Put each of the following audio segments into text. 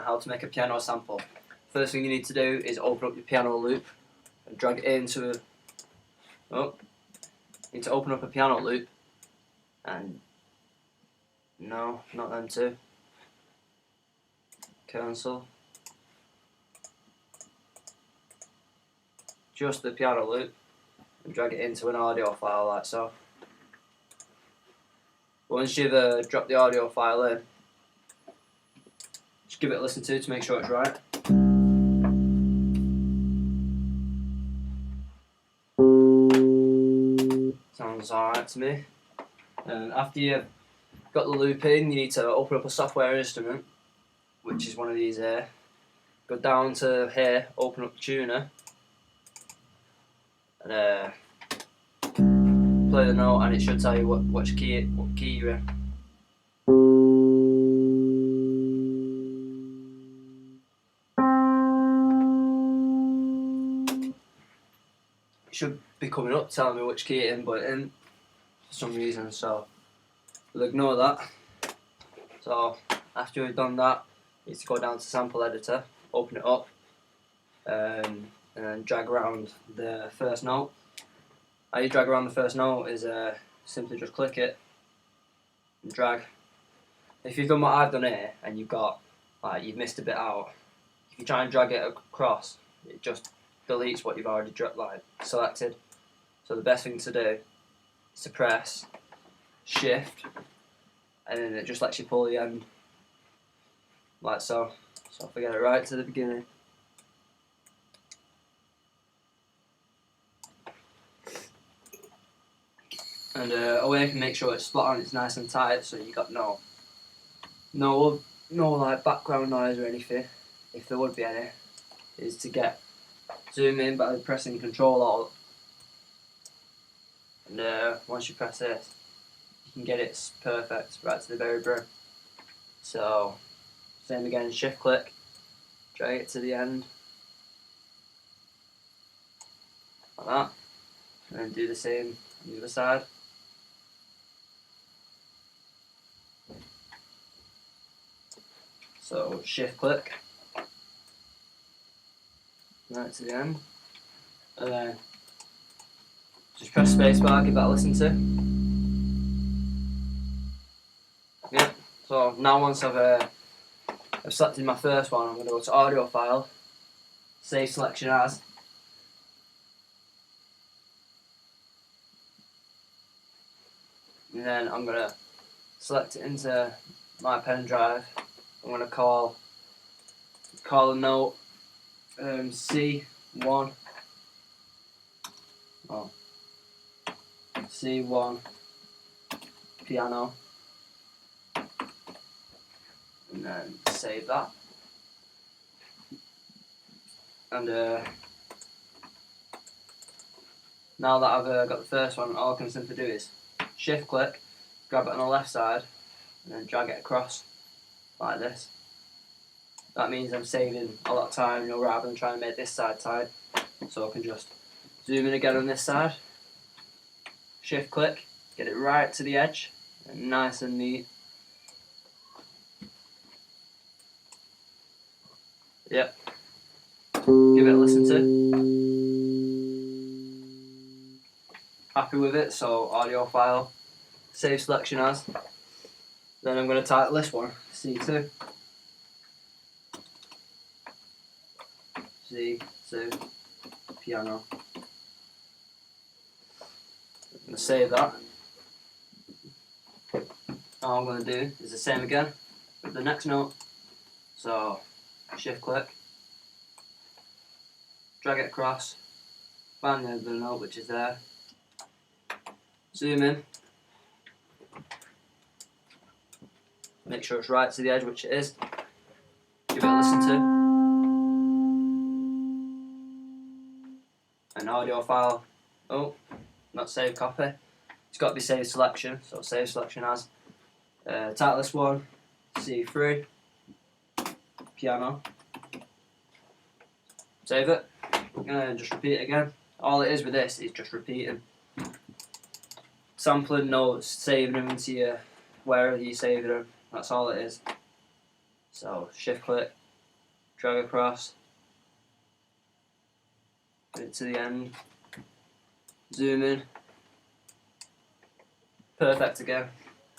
how to make a piano sample. First thing you need to do is open up your piano loop and drag it into a... Oh, you need to open up a piano loop and... No, not them two. Cancel. Just the piano loop and drag it into an audio file like so. Once you've dropped the audio file in, just give it a listen to make sure it's right. Sounds alright to me. And after you've got the loop in, you need to open up a software instrument, which is one of these here. Go down to here, open up the tuner, and play the note, and it should tell you what key you're in. It should be coming up telling me which key it's in, but it isn't for some reason, so we'll ignore that. So after you've done that, you need to go down to sample editor, open it up, and then drag around the first note. How you drag around the first note is simply just click it and drag. If you've done what I've done here and you've missed a bit out, if you try and drag it across, it just deletes what you've already selected. So the best thing to do is to press Shift, and then it just lets you pull the end like so. So if I get it right to the beginning. And a way you can make sure it's spot on, it's nice and tight, so you got no like background noise or anything, if there would be any, is to zoom in by pressing Control Alt, and once you press this, you can get it perfect right to the very brim. So same again, shift click, drag it to the end like that, and then do the same on the other side. So shift click right to the end, and then just press spacebar, give that a listen to. Yeah. So now once I've selected my first one, I'm going to go to audio file, save selection as, and then I'm going to select it into my pen drive. I'm going to call the note C1. Oh, C1 piano, and then save that. And now that I've got the first one, all I can simply do is shift click, grab it on the left side, and then drag it across like this. That means I'm saving a lot of time, rather than trying to make this side tight. So I can just zoom in again on this side, shift click, get it right to the edge, and nice and neat. Yep. Give it a listen to. Happy with it, so audio file, save selection as. Then I'm going to title this one C2. C2 piano. I'm going to save that. All I'm going to do is the same again with the next note. So shift click, drag it across, find the end of the note which is there, zoom in, make sure it's right to the edge, which it is, give it a listen to. An audio file, oh, not save copy, it's got to be save selection, so save selection as. Title this one C3 piano, save it, and just repeat it again. All it is with this is just repeating, sampling notes, saving them into wherever you save them, that's all it is. So shift click, drag across, bring it to the end, zoom in, perfect again,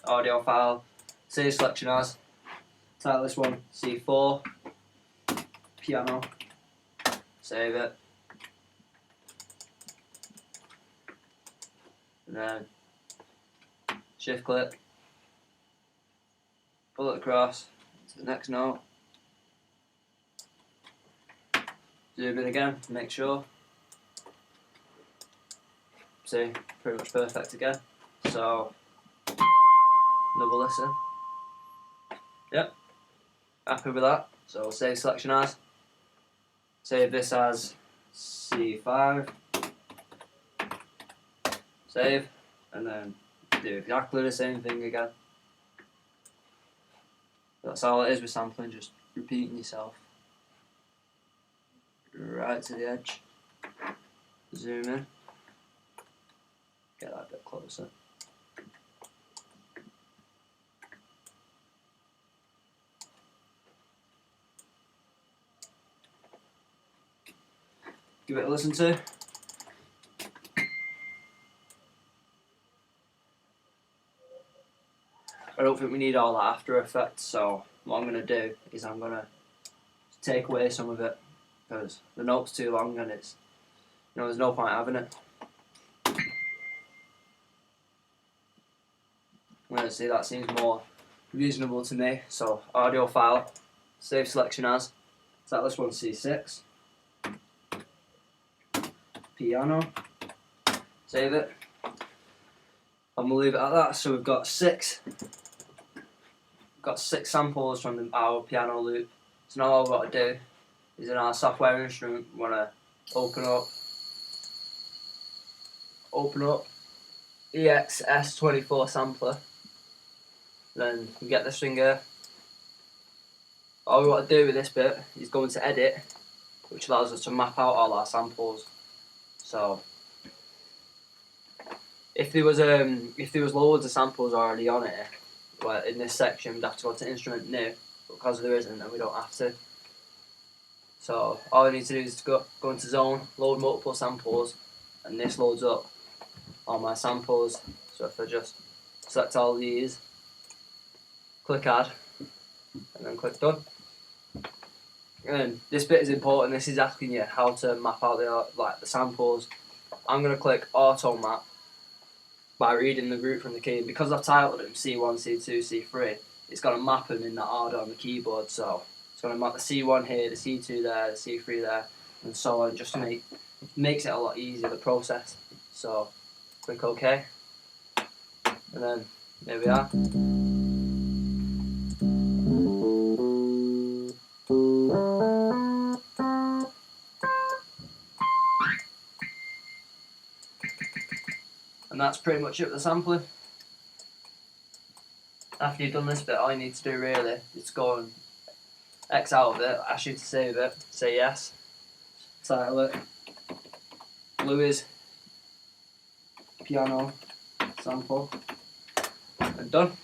audio file, save selection as, title this one C4, piano, save it, and then shift click, pull it across to the next note, zoom in again to make sure. See, pretty much perfect again. So, another listen. Yep, happy with that. So save selection as, save this as C5, save, and then do exactly the same thing again. That's all it is with sampling, just repeating yourself. Right to the edge, zoom in, get that a bit closer. Give it a listen to. I don't think we need all that after effects, so what I'm going to do is I'm going to take away some of it because the note's too long and it's, there's no point having it. See, that seems more reasonable to me. So audio file, save selection as, so this one C6, piano, save it, and we'll leave it at that. So we've got six samples from our piano loop. So now all we've got to do is in our software instrument, we want to open up EXS24 sampler. Then we get this thing here. All we want to do with this bit is go into edit, which allows us to map out all our samples. So if there was loads of samples already on it, well, in this section we'd have to go to instrument new, but because there isn't, then we don't have to. So all I need to do is to go into zone, load multiple samples, and this loads up all my samples. So if I just select all these, click add, and then click done. And this bit is important. This is asking you how to map out the samples. I'm going to click auto map by reading the root from the key. And because I've titled them C1, C2, C3, it's going to map them in that order on the keyboard. So it's going to map the C1 here, the C2 there, the C3 there, and so on, just to makes it a lot easier to process. So click OK, and then there we are. And that's pretty much it with the sampling. After you've done this bit, all you need to do really is go and X out of it, ask you to save it, say yes, title it, Louies, piano, sample, and done.